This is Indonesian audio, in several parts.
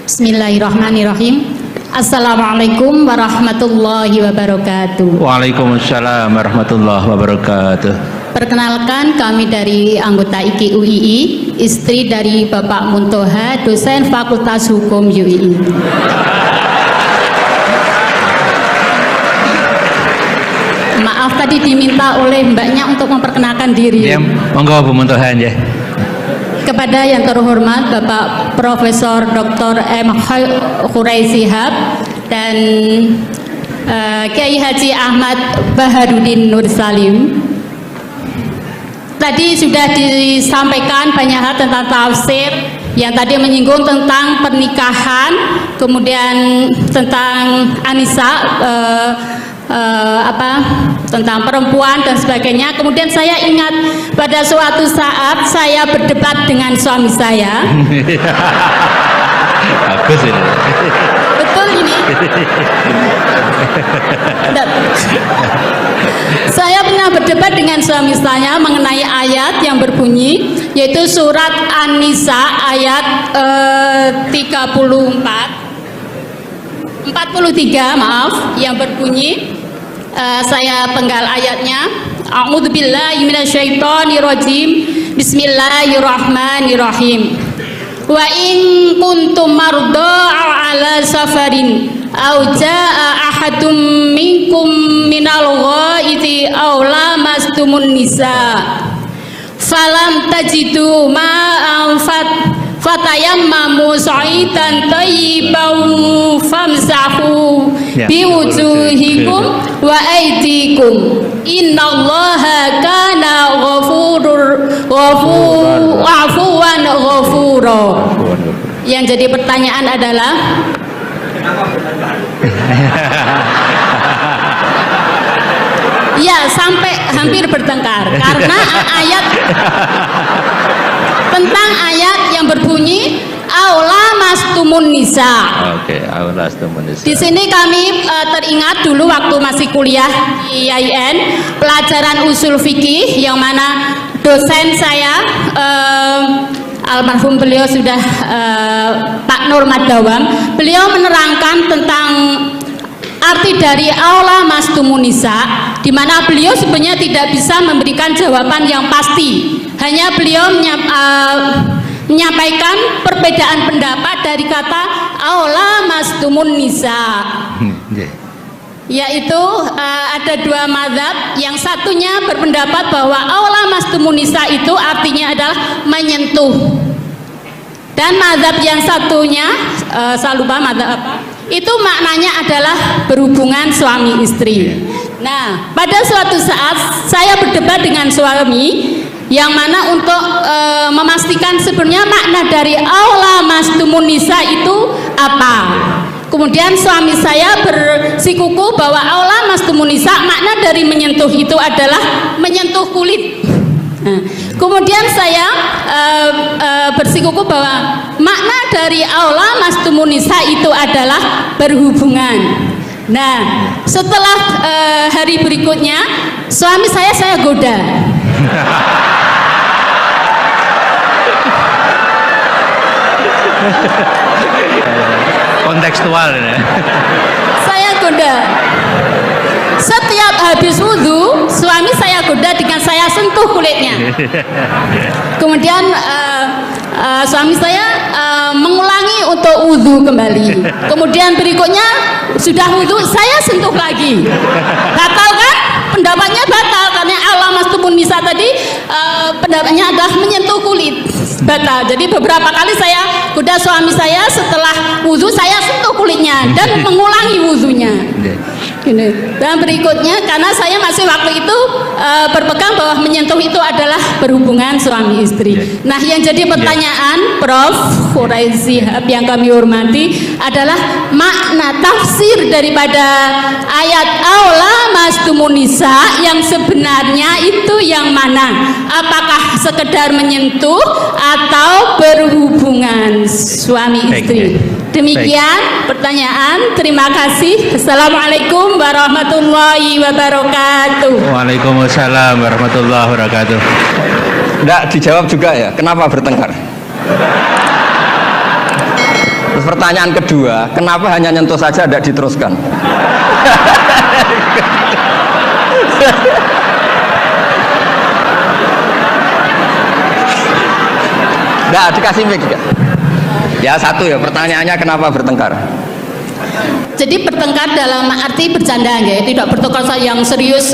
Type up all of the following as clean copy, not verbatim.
Bismillahirrahmanirrahim. Assalamualaikum warahmatullahi wabarakatuh. Waalaikumsalam warahmatullahi wabarakatuh. Perkenalkan, kami dari anggota IKI UII, istri dari Bapak Muntoha, dosen Fakultas Hukum UII. Maaf, tadi diminta oleh mbaknya untuk memperkenalkan diri. Ya, monggo Bu Muntoha ya. Kepada yang terhormat Bapak Profesor Dr. M. Khuraisi Shihab dan Kiai Haji Ahmad Baharudin Nur Salim. Tadi sudah disampaikan banyak hal tentang tafsir, yang tadi menyinggung tentang pernikahan, kemudian tentang Anisa, tentang perempuan dan sebagainya. Kemudian saya ingat pada suatu saat saya berdebat dengan suami saya. Bagus ini. Betul ini. Saya pernah berdebat dengan suami saya mengenai ayat yang berbunyi, yaitu surat An-Nisa ayat 43 yang berbunyi, saya penggal ayatnya. A'udzubillahi minasyaitonirrajim. Bismillahirrahmanirrahim. Wa in kuntum marda ala safarin aw jaa ahadum minkum minal ghaiti aw lamastumun nisa falam tajidu ma'an fatayammamu sa'idan thayyiban famsahu biwujuhikum wa aydikum innallaha kana afuwan ghafura. Yang jadi pertanyaan adalah ya, sampai hampir bertengkar karena ayat tentang ayat yang berbunyi aula mastumun nisa. Oke, aula mastumun nisa. Di sini kami teringat dulu waktu masih kuliah di IAIN, pelajaran usul fikih, yang mana dosen saya almarhum beliau sudah Pak Nur Madawam, beliau menerangkan tentang arti dari aula mastumun nisa, di mana beliau sebenarnya tidak bisa memberikan jawaban yang pasti. Hanya beliau menyampaikan perbedaan pendapat dari kata aula mastumun nisa. Yaitu ada dua mazhab. Yang satunya berpendapat bahwa aula mastumun nisa itu artinya adalah menyentuh. Dan mazhab yang satunya, saya lupa mazhab apa, itu maknanya adalah berhubungan suami istri. Nah, pada suatu saat saya berdebat dengan suami, yang mana untuk memastikan sebenarnya makna dari aula mastumun nisa itu apa. Kemudian suami saya bersikuku bahwa aula mastumun nisa, makna dari menyentuh itu adalah menyentuh kulit. Nah, kemudian saya bersikuku bahwa makna dari aula mastumun nisa itu adalah berhubungan. Nah, setelah hari berikutnya suami saya goda. Kontekstual ya. Saya goda. Setiap habis wudhu, suami saya goda dengan saya sentuh kulitnya. Kemudian suami saya mengulangi untuk wudhu kembali. Kemudian berikutnya sudah wudhu, saya sentuh lagi. Batal kan? Pendapatnya batal karena aula mastumun nisa tadi pendapatnya adalah menyentuh kulit. Batal. Jadi beberapa kali saya goda suami saya, setelah wudhu saya sentuh kulitnya dan mengulangi wudhunya. Dan berikutnya, karena saya masih waktu itu berpegang bahwa menyentuh itu adalah berhubungan suami istri. Nah, yang jadi pertanyaan Prof. Khuraisi Shihab yang kami hormati adalah makna tafsir daripada ayat aula mastumun nisa yang sebenarnya itu yang mana? Apakah sekedar menyentuh atau berhubungan suami istri? Demikian pertanyaan. Terima kasih. Assalamualaikum warahmatullahi wabarakatuh. Waalaikumsalam warahmatullahi wabarakatuh. Enggak dijawab juga ya, kenapa bertengkar? Terus pertanyaan kedua, kenapa hanya nyentuh saja tidak diteruskan? Nah, dikasih mic juga. Ya satu ya, pertanyaannya kenapa bertengkar? Jadi bertengkar dalam arti bercanda ya, tidak bertengkar yang serius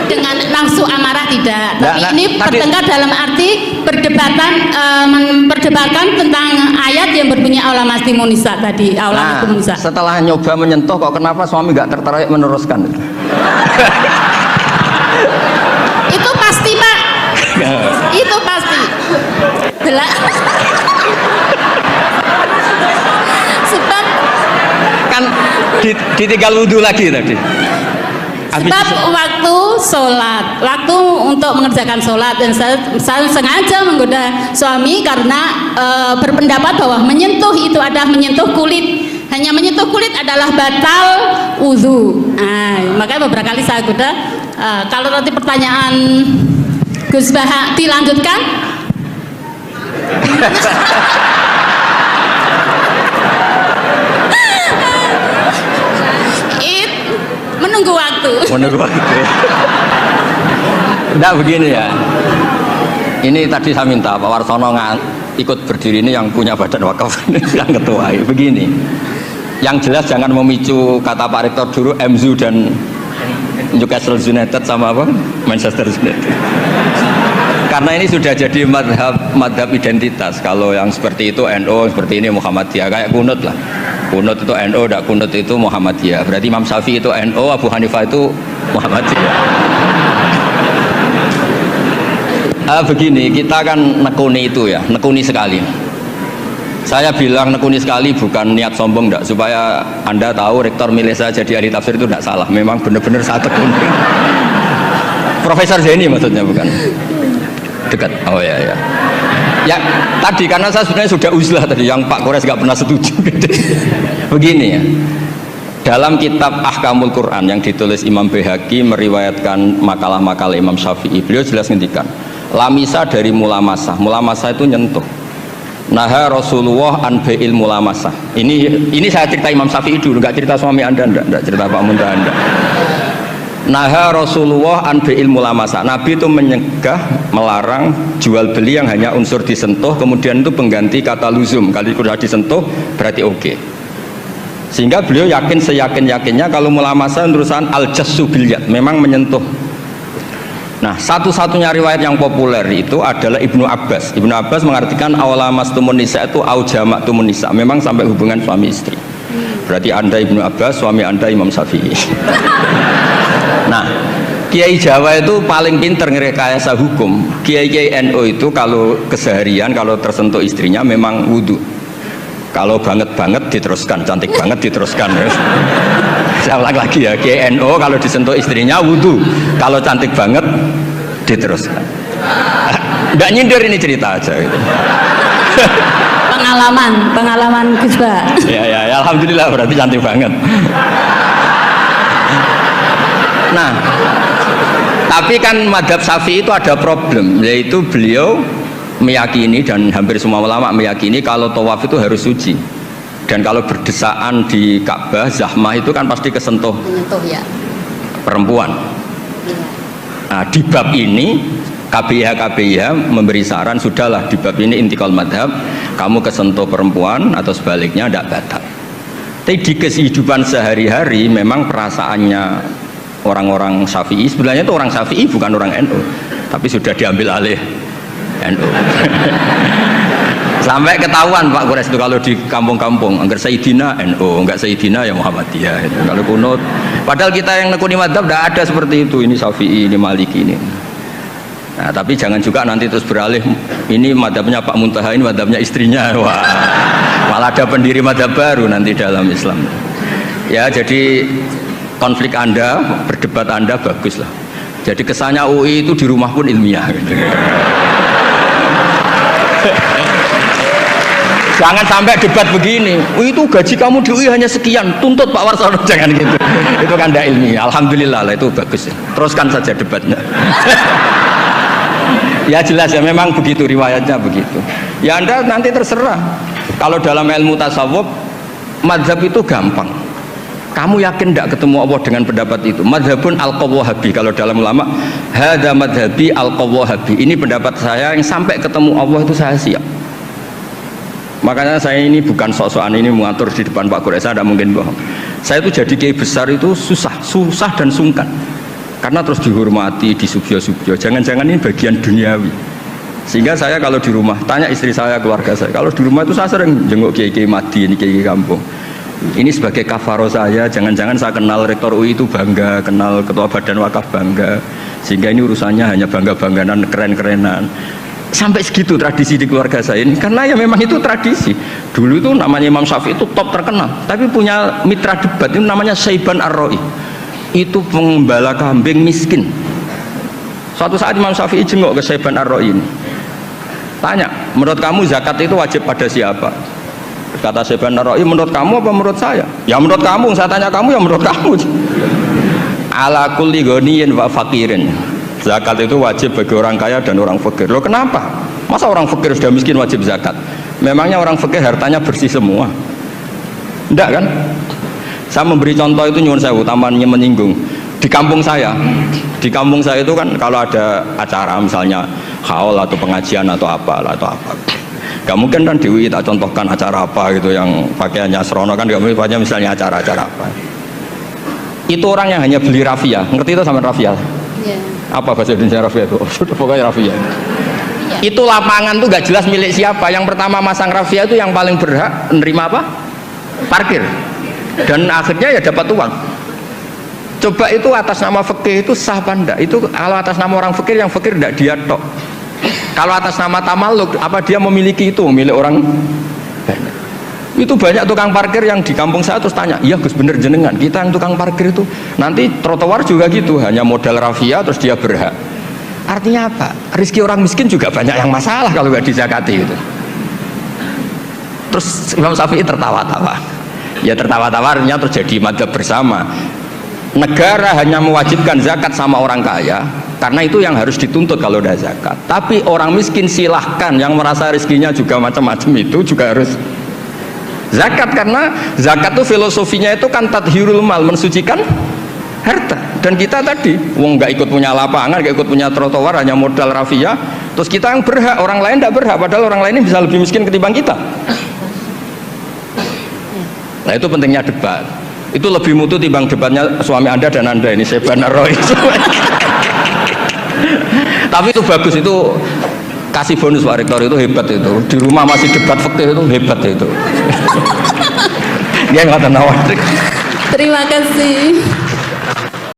dengan nafsu amarah tidak. Tapi ini bertengkar dalam arti memperdebatkan tentang ayat yang berbunyi aula maslimun nisa tadi, aula maslimun nisa. Setelah nyoba menyentuh kok kenapa suami nggak tertarik meneruskan? Itu pasti Pak. Itu pasti. Sebab kan ditinggal wudhu lagi tadi. Sebab waktu sholat, waktu untuk mengerjakan sholat, dan saya sengaja menggoda suami karena berpendapat bahwa menyentuh itu adalah menyentuh kulit, hanya menyentuh kulit adalah batal wudhu. Nah, makanya beberapa kali saya goda. Kalau nanti pertanyaan Gus Baha dilanjutkan. Menunggu waktu. Enggak begini ya. Ini tadi saya minta Pak Warsono ikut berdiri ini yang punya badan wakaf yang ketua. Begini. Yang jelas jangan memicu kata Pak Rektor dulu MZU dan Newcastle United sama apa? Manchester United. Karena ini sudah jadi madhab identitas. Kalau yang seperti itu NU, seperti ini Muhammadiyah, kayak kunut lah. Kunut itu NU, tidak kunut itu Muhammadiyah. Berarti Imam Syafi'i itu NU, Abu Hanifah itu Muhammadiyah. Begini, kita kan nekuni itu ya, nekuni sekali. Saya bilang nekuni sekali bukan niat sombong, enggak, supaya Anda tahu Rektor milih saya jadi ahli tafsir itu tidak salah. Memang benar-benar saya tekuni. Profesor Zaini maksudnya bukan. Dekat. Oh ya ya. Ya tadi karena saya sebenarnya sudah uzlah tadi yang Pak Kores nggak pernah setuju. Begini ya. Dalam kitab Ahkamul Quran yang ditulis Imam Baihaqi meriwayatkan makalah-makalah Imam Syafi'i, beliau jelas ngendikan lamisa dari mulamasah. Mulamasah itu nyentuh. Naha Rasulullah an bai'il mulamasah. Ini saya cerita Imam Syafi'i dulu, nggak cerita suami Anda, enggak cerita Pak Munta Anda. Naha Rasulullah an bai'il mulamasah. Nabi itu menyegah, melarang jual beli yang hanya unsur disentuh, kemudian itu pengganti kata luzum. Kalau sudah disentuh berarti oke. Sehingga beliau yakin seyakin-yakinnya kalau mulamasah terusan al-jassu bil yad, memang menyentuh. Nah, satu-satunya riwayat yang populer itu adalah Ibnu Abbas. Ibnu Abbas mengartikan awlamastumun nisa itu au jama'tumun nisa, memang sampai hubungan suami istri. Berarti Anda Ibnu Abbas, suami Anda Imam Syafi'i. Nah, Kiai Jawa itu paling pinter ngerekayasa hukum. Kiai-kiai NU itu kalau keseharian kalau tersentuh istrinya memang wudhu. Kalau banget diteruskan, cantik banget diteruskan. Saya ulang lagi ya, Kiai NU kalau disentuh istrinya wudhu, kalau cantik banget diteruskan. Nggak nyindir, ini cerita aja gitu. Pengalaman Gus Ba. Ya, alhamdulillah berarti cantik banget. Nah, tapi kan madhab Syafi'i itu ada problem, yaitu beliau meyakini dan hampir semua ulama meyakini kalau tawaf itu harus suci, dan kalau berdesaan di Ka'bah zahmah itu kan pasti kesentuh ya. Perempuan. Nah, di bab ini KBIH memberi saran, sudahlah di bab ini intikal madhab, kamu kesentuh perempuan atau sebaliknya tidak batal. Tapi di kehidupan sehari-hari memang perasaannya orang-orang Syafi'i, sebenarnya itu orang Syafi'i bukan orang NU, tapi sudah diambil alih NU. Sampai ketahuan Pak Kores itu kalau di kampung-kampung anggar Sayyidina NU, enggak Sayyidina ya Muhammadiyah gitu. Kalau kunut, padahal kita yang nekuni madhab tidak ada seperti itu, ini Syafi'i, ini Maliki ini. Nah, tapi jangan juga nanti terus beralih, ini madhabnya Pak Muntaha, ini madhabnya istrinya. Wah, malah ada pendiri madhab baru nanti dalam Islam. Ya, jadi konflik Anda, berdebat Anda bagus lah. Jadi kesannya UI itu di rumah pun ilmiah gitu. Jangan sampai debat begini, itu gaji kamu di UI hanya sekian, tuntut Pak Warsono, jangan gitu. Itu kan tidak ilmiah. Alhamdulillah lah, itu bagus ya. Teruskan saja debatnya. Ya jelas ya, memang begitu riwayatnya begitu. Ya Anda nanti terserah. Kalau dalam ilmu tasawuf, mazhab itu gampang. Kamu yakin tidak ketemu Allah dengan pendapat itu? Mazhabun al-Qawahabi. Kalau dalam ulama, hadza madhabi al-Qawahabi. Ini pendapat saya yang sampai ketemu Allah itu saya siap. Makanya saya ini bukan sok-sokan ini mengatur di depan Pak Quraish, saya tidak mungkin bohong. Saya itu jadi kiai besar itu susah dan sungkan. Karena terus dihormati, disubyo-subyo. Jangan-jangan ini bagian duniawi. Sehingga saya kalau di rumah, tanya istri saya, keluarga saya, kalau di rumah itu saya sering jenguk kiai-kiai madi, ini kiai kampung. Ini sebagai kafaro saya, jangan-jangan saya kenal rektor UI itu bangga, kenal ketua badan wakaf bangga, sehingga ini urusannya hanya bangga-bangganan, keren-kerenan. Sampai segitu tradisi di keluarga saya ini, karena ya memang itu tradisi. Dulu itu namanya Imam Syafi'i itu top terkenal, tapi punya mitra debat itu namanya Syaiban Ar-Ra'i. Itu pengembala kambing miskin. Suatu saat Imam Syafi'i jenguk ke Syaiban Ar-Ra'i ini. Tanya, menurut kamu zakat itu wajib pada siapa? Kata Syaiban Ar-Ra'i, menurut kamu apa menurut saya? Ya menurut kamu, saya tanya kamu ya menurut kamu. Ala kulli ghaniyin wa faqirin. Zakat itu wajib bagi orang kaya dan orang fakir. Loh kenapa? Masa orang fakir sudah miskin wajib zakat? Memangnya orang fakir hartanya bersih semua? Enggak kan? Saya memberi contoh itu nyuwun sewu, tamannya menyinggung. Di kampung saya itu kan kalau ada acara misalnya haul atau pengajian atau apa. Gak mungkin kan Dewi tak contohkan acara apa gitu yang pakaiannya serono kan, gak mungkin pakainya misalnya acara-acara apa. Itu orang yang hanya beli rafia, ngerti itu sama rafia? Yeah. Apa bahasa Indonesia rafia itu? Sudah pokoknya rafia. Yeah. Itu lapangan tuh gak jelas milik siapa. Yang pertama masang rafia itu yang paling berhak menerima apa? Parkir. Dan akhirnya ya dapat uang. Coba itu atas nama fikih itu sah apa enggak? Itu kalau atas nama orang fikir, yang fikir enggak dia tok. Kalau atas nama tamaluk, apa dia memiliki itu, milik orang banyak. Itu banyak tukang parkir yang di kampung saya terus tanya, iya Gus bener jenengan, kita yang tukang parkir itu nanti trotoar juga gitu, hanya modal rafia terus dia berhak. Artinya apa? Rizki orang miskin juga banyak yang masalah kalau nggak dizakati itu. Terus Imam Syafi'i tertawa-tawa. Ya tertawa-tawa artinya terjadi madzhab bersama. Negara hanya mewajibkan zakat sama orang kaya karena itu yang harus dituntut kalau udah zakat. Tapi orang miskin silahkan, yang merasa rezekinya juga macam-macam itu juga harus zakat, karena zakat itu filosofinya itu kan tathhirul mal, mensucikan harta. Dan kita tadi wong nggak ikut punya lapangan, nggak ikut punya trotoar, hanya modal rafia, terus kita yang berhak, orang lain tidak berhak, padahal orang lain ini bisa lebih miskin ketimbang kita. Nah itu pentingnya debat. Itu lebih mutu timbang debatnya suami Anda dan Anda ini, Syaiban Ar-Ra'i. Tapi itu bagus, itu kasih bonus Pak Rektor, itu hebat itu. Di rumah masih debat fikih itu hebat itu. Dia nggak tahu. Terima kasih.